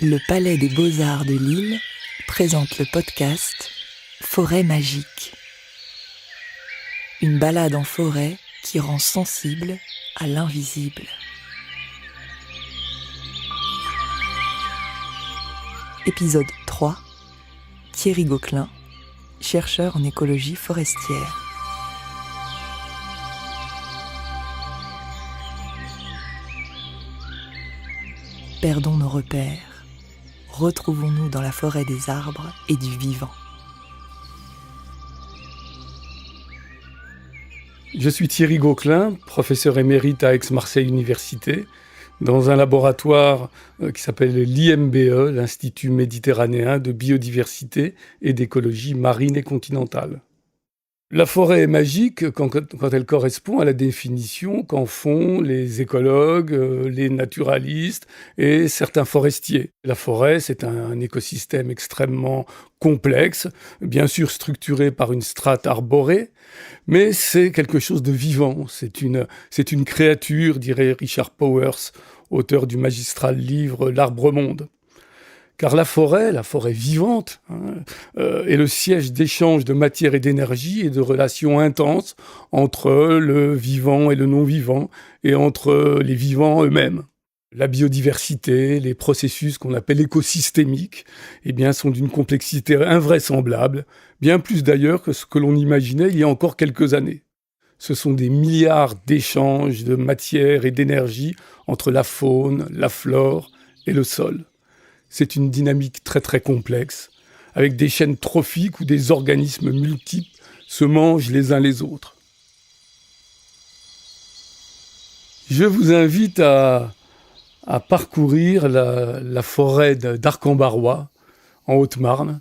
Le Palais des Beaux-Arts de Lille présente le podcast Forêt magique. Une balade en forêt qui rend sensible à l'invisible. Épisode 3. Thierry Gauquelin, chercheur en écologie forestière. Perdons nos repères. Retrouvons-nous dans la forêt des arbres et du vivant. Je suis Thierry Gauquelin, professeur émérite à Aix-Marseille Université, dans un laboratoire qui s'appelle l'IMBE, l'Institut méditerranéen de biodiversité et d'écologie marine et continentale. La forêt est magique quand elle correspond à la définition qu'en font les écologues, les naturalistes et certains forestiers. La forêt, c'est un écosystème extrêmement complexe, bien sûr structuré par une strate arborée, mais c'est quelque chose de vivant. C'est une créature, dirait Richard Powers, auteur du magistral livre L'Arbre-Monde. Car la forêt vivante, est le siège d'échanges de matière et d'énergie et de relations intenses entre le vivant et le non-vivant et entre les vivants eux-mêmes. La biodiversité, les processus qu'on appelle écosystémiques, sont d'une complexité invraisemblable, bien plus d'ailleurs que ce que l'on imaginait il y a encore quelques années. Ce sont des milliards d'échanges de matière et d'énergie entre la faune, la flore et le sol. C'est une dynamique très très complexe, avec des chaînes trophiques où des organismes multiples se mangent les uns les autres. Je vous invite à parcourir la forêt d'Arc-en-Barrois, en Haute-Marne.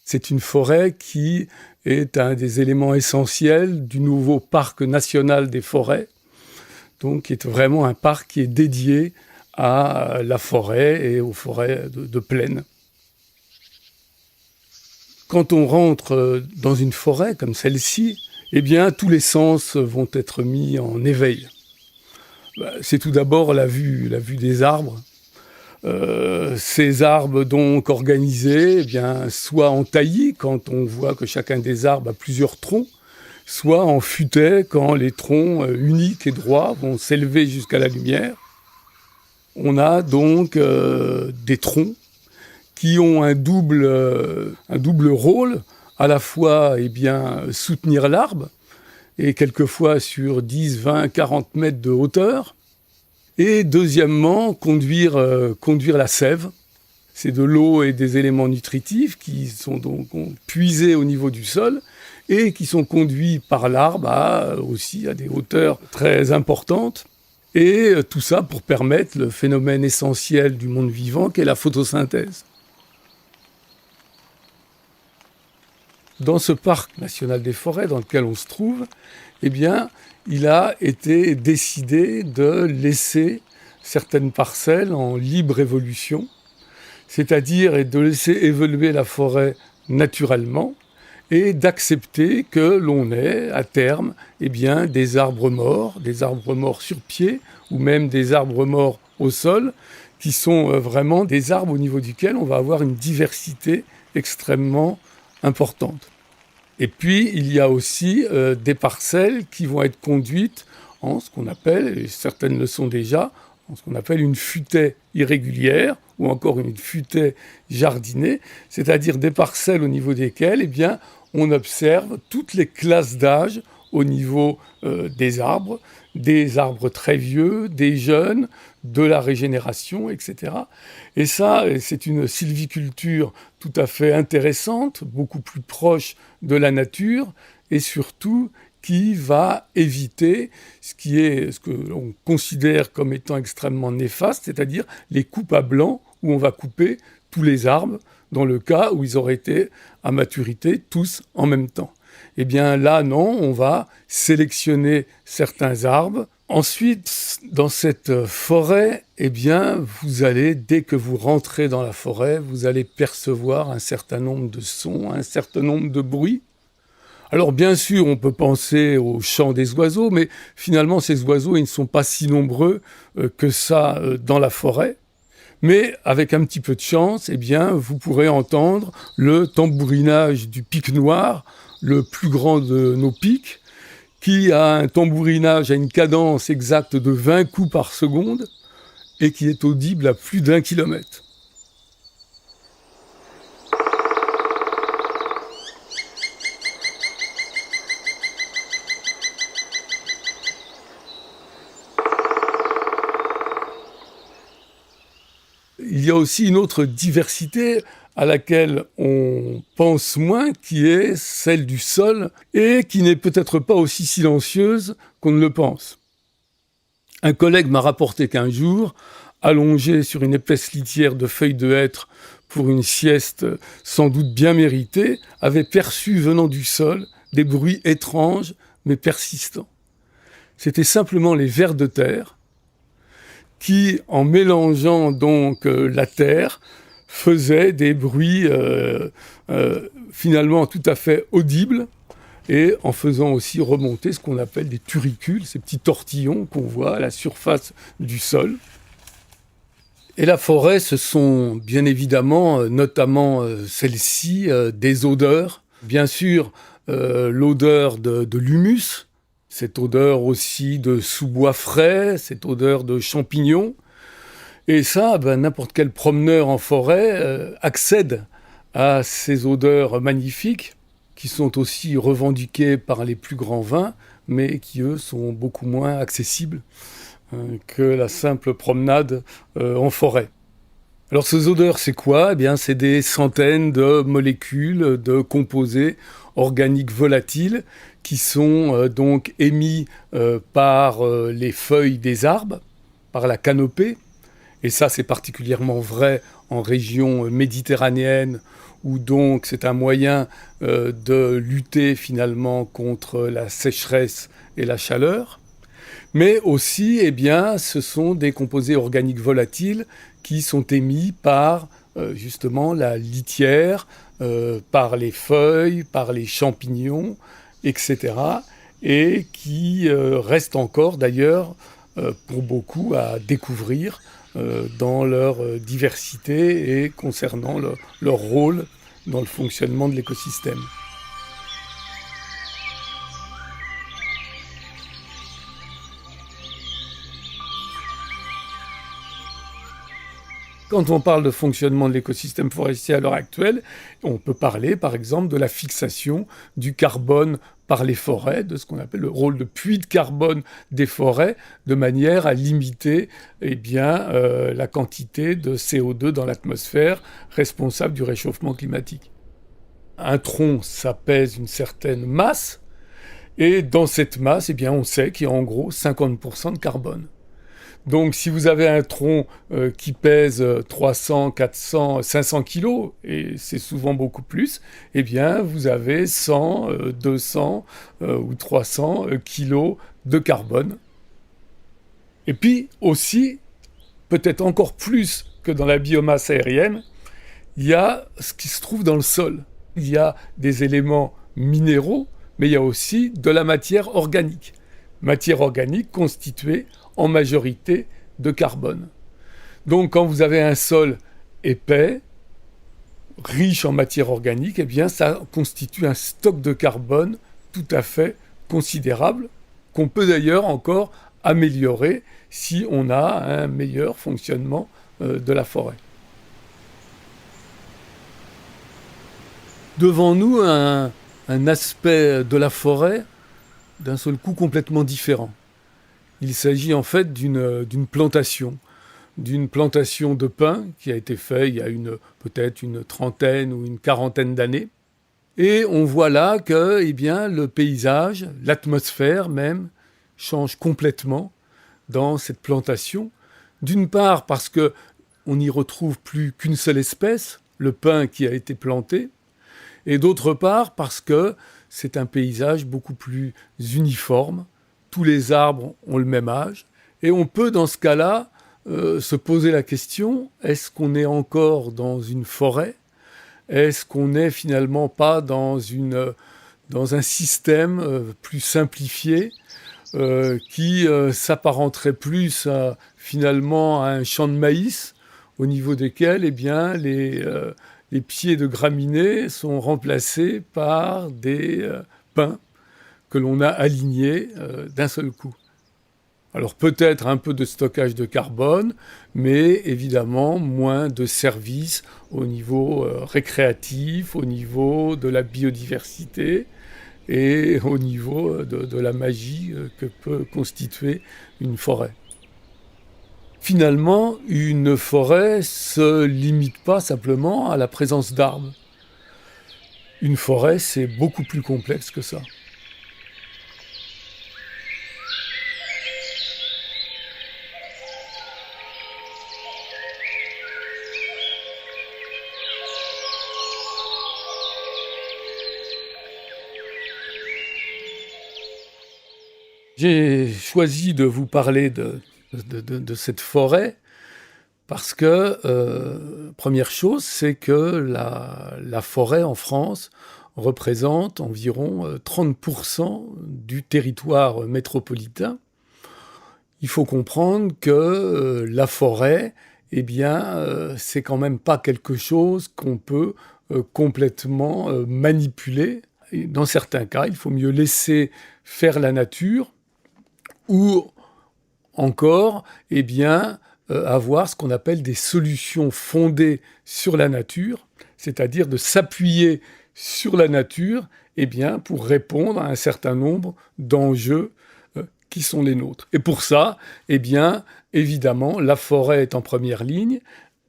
C'est une forêt qui est un des éléments essentiels du nouveau parc national des forêts, donc qui est vraiment un parc qui est dédié à la forêt et aux forêts de plaine. Quand on rentre dans une forêt comme celle-ci, tous les sens vont être mis en éveil. C'est tout d'abord la vue des arbres. Ces arbres donc organisés, soit en taillis, quand on voit que chacun des arbres a plusieurs troncs, soit en futaie, quand les troncs uniques et droits vont s'élever jusqu'à la lumière. On a donc des troncs qui ont un double rôle, à la fois soutenir l'arbre, et quelquefois sur 10, 20, 40 mètres de hauteur, et deuxièmement, conduire la sève. C'est de l'eau et des éléments nutritifs qui sont donc puisés au niveau du sol et qui sont conduits par l'arbre aussi à des hauteurs très importantes. Et tout ça pour permettre le phénomène essentiel du monde vivant qu'est la photosynthèse. Dans ce parc national des forêts dans lequel on se trouve, il a été décidé de laisser certaines parcelles en libre évolution, c'est-à-dire de laisser évoluer la forêt naturellement et d'accepter que l'on ait à terme des arbres morts sur pied ou même des arbres morts au sol, qui sont vraiment des arbres au niveau duquel on va avoir une diversité extrêmement importante. Et puis, il y a aussi des parcelles qui vont être conduites en ce qu'on appelle, et certaines le sont déjà, en ce qu'on appelle une futaie irrégulière ou encore une futaie jardinée, c'est-à-dire des parcelles au niveau desquelles on observe toutes les classes d'âge au niveau des arbres très vieux, des jeunes, de la régénération, etc. Et ça, c'est une sylviculture tout à fait intéressante, beaucoup plus proche de la nature, et surtout qui va éviter ce que l'on considère comme étant extrêmement néfaste, c'est-à-dire les coupes à blanc, où on va couper tous les arbres, dans le cas où ils auraient été à maturité tous en même temps. Là, non, on va sélectionner certains arbres. Ensuite, dans cette forêt, vous allez, dès que vous rentrez dans la forêt, vous allez percevoir un certain nombre de sons, un certain nombre de bruits. Alors bien sûr, on peut penser au chant des oiseaux, mais finalement, ces oiseaux, ils ne sont pas si nombreux que ça dans la forêt. Mais avec un petit peu de chance, eh bien, vous pourrez entendre le tambourinage du pic noir, le plus grand de nos pics, qui a un tambourinage à une cadence exacte de 20 coups par seconde et qui est audible à plus d'1 kilomètre. Il y a aussi une autre diversité à laquelle on pense moins, qui est celle du sol, et qui n'est peut-être pas aussi silencieuse qu'on ne le pense. Un collègue m'a rapporté qu'un jour, allongé sur une épaisse litière de feuilles de hêtre pour une sieste sans doute bien méritée, avait perçu venant du sol des bruits étranges mais persistants. C'étaient simplement les vers de terre qui, en mélangeant donc la terre, faisaient des bruits finalement tout à fait audibles, et en faisant aussi remonter ce qu'on appelle des turicules, ces petits tortillons qu'on voit à la surface du sol. Et la forêt, ce sont bien évidemment, notamment celle-ci, des odeurs. Bien sûr, l'odeur de l'humus, cette odeur aussi de sous-bois frais, cette odeur de champignons. Et ça, n'importe quel promeneur en forêt accède à ces odeurs magnifiques, qui sont aussi revendiquées par les plus grands vins, mais qui, eux, sont beaucoup moins accessibles que la simple promenade en forêt. Alors ces odeurs, c'est quoi ? Eh bien, c'est des centaines de molécules, de composés organiques volatiles qui sont donc émis par les feuilles des arbres, par la canopée. Et ça, c'est particulièrement vrai en région méditerranéenne, où donc c'est un moyen de lutter finalement contre la sécheresse et la chaleur. Mais aussi, eh bien, ce sont des composés organiques volatiles qui sont émis par justement la litière, par les feuilles, par les champignons, etc. Et qui restent encore d'ailleurs pour beaucoup à découvrir dans leur diversité et concernant leur rôle dans le fonctionnement de l'écosystème. Quand on parle de fonctionnement de l'écosystème forestier à l'heure actuelle, on peut parler par exemple de la fixation du carbone par les forêts, de ce qu'on appelle le rôle de puits de carbone des forêts, de manière à limiter la quantité de CO2 dans l'atmosphère responsable du réchauffement climatique. Un tronc, ça pèse une certaine masse, et dans cette masse, on sait qu'il y a en gros 50% de carbone. Donc si vous avez un tronc qui pèse 300, 400, 500 kilos, et c'est souvent beaucoup plus, vous avez 100, 200 ou 300 kilos de carbone. Et puis aussi, peut-être encore plus que dans la biomasse aérienne, il y a ce qui se trouve dans le sol. Il y a des éléments minéraux, mais il y a aussi de la matière organique. Matière organique constituée en majorité de carbone. Donc quand vous avez un sol épais, riche en matière organique, ça constitue un stock de carbone tout à fait considérable, qu'on peut d'ailleurs encore améliorer si on a un meilleur fonctionnement de la forêt. Devant nous, un aspect de la forêt d'un seul coup complètement différent. Il s'agit en fait d'une plantation de pins qui a été faite il y a peut-être une trentaine ou une quarantaine d'années. Et on voit là que le paysage, l'atmosphère même, change complètement dans cette plantation. D'une part parce qu'on n'y retrouve plus qu'une seule espèce, le pin qui a été planté, et d'autre part parce que c'est un paysage beaucoup plus uniforme. Tous les arbres ont le même âge. Et on peut, dans ce cas-là, se poser la question, est-ce qu'on est encore dans une forêt ? Est-ce qu'on n'est finalement pas dans un système plus simplifié qui s'apparenterait plus finalement à un champ de maïs au niveau desquels les pieds de graminées sont remplacés par des pins que l'on a alignés d'un seul coup. Alors peut-être un peu de stockage de carbone, mais évidemment moins de services au niveau récréatif, au niveau de la biodiversité et au niveau de la magie que peut constituer une forêt. Finalement, une forêt ne se limite pas simplement à la présence d'arbres. Une forêt, c'est beaucoup plus complexe que ça. J'ai choisi de vous parler de cette forêt parce que, première chose, c'est que la forêt en France représente environ 30% du territoire métropolitain. Il faut comprendre que la forêt, eh bien, c'est quand même pas quelque chose qu'on peut complètement manipuler. Et dans certains cas, il faut mieux laisser faire la nature ou encore, eh bien, avoir ce qu'on appelle des solutions fondées sur la nature, c'est-à-dire de s'appuyer sur la nature, eh bien, pour répondre à un certain nombre d'enjeux qui sont les nôtres. Et pour ça, eh bien, évidemment, la forêt est en première ligne,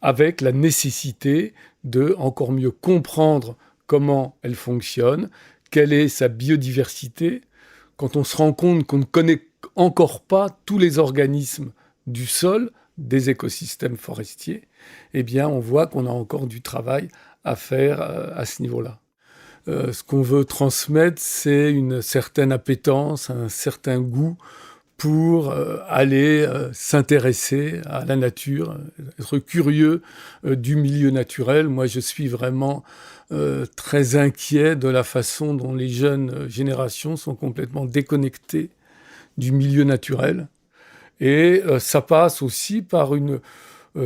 avec la nécessité de encore mieux comprendre comment elle fonctionne, quelle est sa biodiversité. Quand on se rend compte qu'on ne connaît encore pas tous les organismes du sol, des écosystèmes forestiers, eh bien, on voit qu'on a encore du travail à faire à ce niveau-là. Ce qu'on veut transmettre, c'est une certaine appétence, un certain goût pour aller s'intéresser à la nature, être curieux du milieu naturel. Moi, je suis vraiment très inquiet de la façon dont les jeunes générations sont complètement déconnectées du milieu naturel. Et ça passe aussi par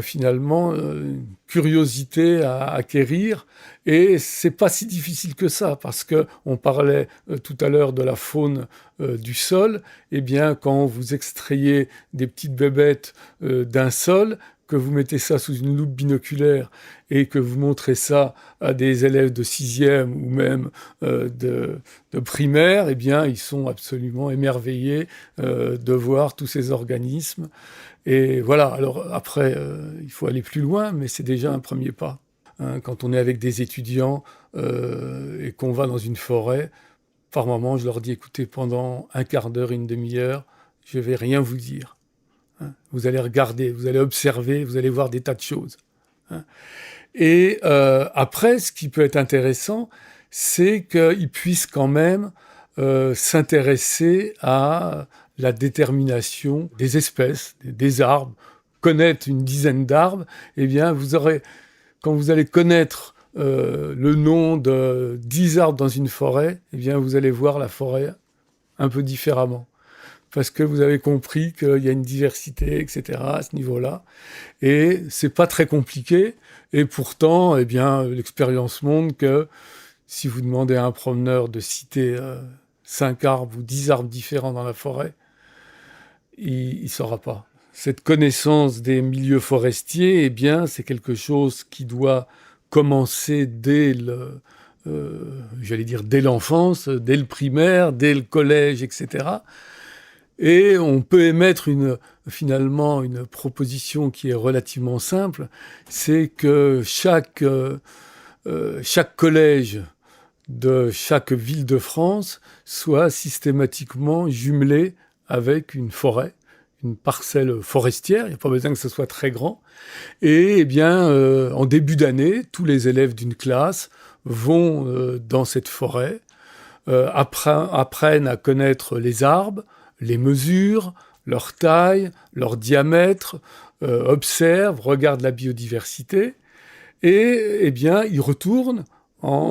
finalement une curiosité à acquérir. Et c'est pas si difficile que ça, parce que on parlait tout à l'heure de la faune du sol. Eh bien, quand vous extrayez des petites bébêtes d'un sol, que vous mettez ça sous une loupe binoculaire et que vous montrez ça à des élèves de 6e ou même de primaire, eh bien, ils sont absolument émerveillés de voir tous ces organismes. Et voilà, alors après, il faut aller plus loin, mais c'est déjà un premier pas. Hein, quand on est avec des étudiants et qu'on va dans une forêt, par moment, je leur dis, écoutez, pendant un quart d'heure, une demi-heure, je ne vais rien vous dire. Hein, vous allez regarder, vous allez observer, vous allez voir des tas de choses. Hein. Et après, ce qui peut être intéressant, c'est qu'ils puissent quand même s'intéresser à la détermination des espèces, des arbres, connaître une dizaine d'arbres. Eh bien, quand vous allez connaître le nom de 10 arbres dans une forêt, eh bien, vous allez voir la forêt un peu différemment. Parce que vous avez compris qu'il y a une diversité, etc., à ce niveau-là. Et c'est pas très compliqué. Et pourtant, eh bien, l'expérience montre que si vous demandez à un promeneur de citer 5 arbres ou 10 arbres différents dans la forêt, il ne saura pas. Cette connaissance des milieux forestiers, eh bien, c'est quelque chose qui doit commencer dès l'enfance, dès le primaire, dès le collège, etc. Et on peut émettre finalement une proposition qui est relativement simple, c'est que chaque collège de chaque ville de France soit systématiquement jumelé avec une forêt, une parcelle forestière. Il n'y a pas besoin que ce soit très grand. Et eh bien, en début d'année, tous les élèves d'une classe vont dans cette forêt, apprennent à connaître les arbres, les mesures, leur taille, leur diamètre, observent, regardent la biodiversité, et eh bien, ils retournent,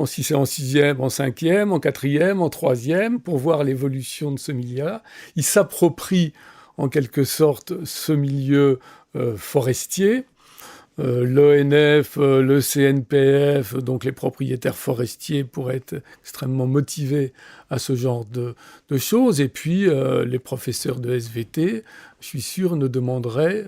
si c'est en 6e, en 5e, en 4e, en 3e, pour voir l'évolution de ce milieu-là. Ils s'approprient en quelque sorte ce milieu forestier, l'ONF, le CNPF, donc les propriétaires forestiers pourraient être extrêmement motivés à ce genre de choses. Et puis les professeurs de SVT, je suis sûr, ne demanderaient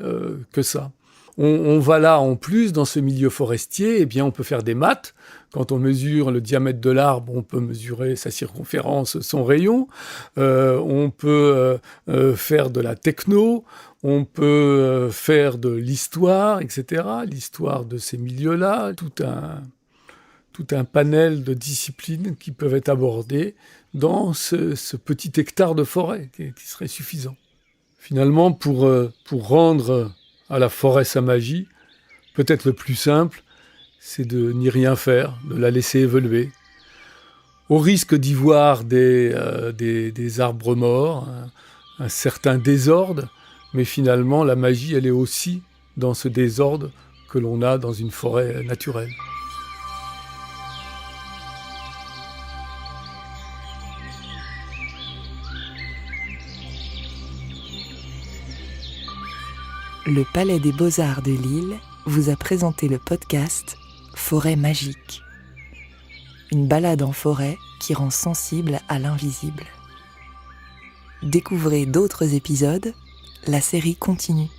que ça. On va là, en plus, dans ce milieu forestier, eh bien, on peut faire des maths. Quand on mesure le diamètre de l'arbre, on peut mesurer sa circonférence, son rayon. On peut faire de la techno, on peut faire de l'histoire, etc. L'histoire de ces milieux-là, tout un panel de disciplines qui peuvent être abordées dans ce petit hectare de forêt qui serait suffisant. Finalement, pour rendre à la forêt sa magie, peut-être le plus simple, c'est de n'y rien faire, de la laisser évoluer. Au risque d'y voir des arbres morts, un certain désordre, mais finalement la magie, elle est aussi dans ce désordre que l'on a dans une forêt naturelle. Le Palais des Beaux-Arts de Lille vous a présenté le podcast Forêt magique. Une balade en forêt qui rend sensible à l'invisible. Découvrez d'autres épisodes, la série continue.